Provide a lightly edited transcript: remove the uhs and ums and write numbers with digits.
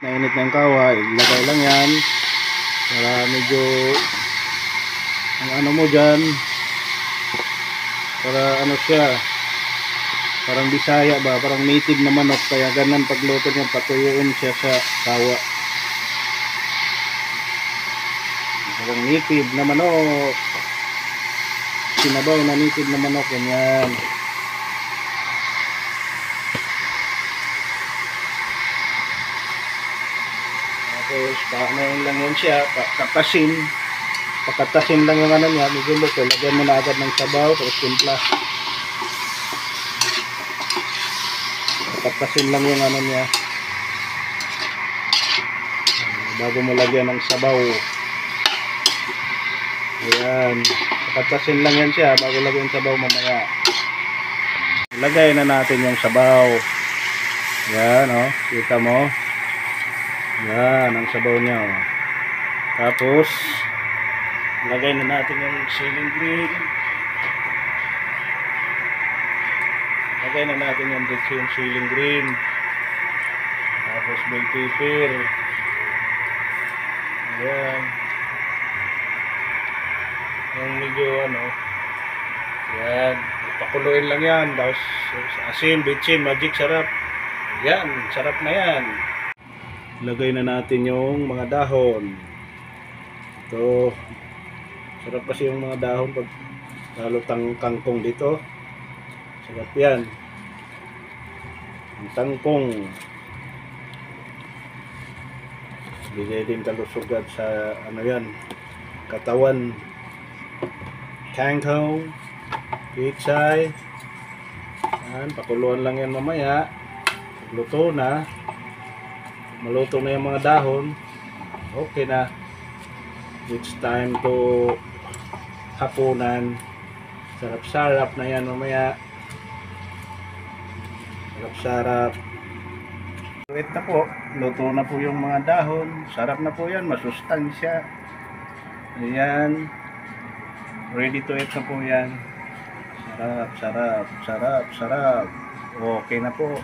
Nainit ng kawa, ilagay lang yan para medyo ang ano mo dyan, para ano siya, parang Bisaya ba, parang native na manok, kaya ganun pagluto niya, patuyuin siya sa kawa. Parang native na manok, sinabaw na native na manok, ganyan. Tapos paano lang yan siya, pakatasin lang yung ano niya, medyo luto, lagyan mo na agad ng sabaw, tapos timpla. Pakatasin lang yung ano niya bago mo lagyan ng sabaw. Ayan, pakatasin lang yan siya bago lagyan ng sabaw mamaya. Ilagay na natin yung sabaw. Ayan, oh, kita mo. Yan, ang sabaw niya, oh. Tapos lagay na natin yung ceiling green. Lagay na natin yung ceiling green. Tapos bell pepper. Ayan. Yung medyo ano. Ayan. Pakuluin lang yan. Tapos asin, bitchin, magic, sarap. Yan, sarap na yan. Lagay na natin yung mga dahon. Ito, sarap kasi yung mga dahon pag lalo kangkong dito. Sarap yan. Ang tangkong. Bigay din kalusugan sa ano yan, katawan. Kangkong, pichay. Yan, pakuluan lang yan mamaya. Luto na. Maluto na yung mga dahon, okay na. It's time to hapunan. Sarap-sarap na yan mamaya. Sarap-sarap. Wait na po, luto na po yung mga dahon. Sarap na po yan, masustansya. Ayan, ready to eat na po yan. Sarap, sarap, sarap, sarap. Okay na po.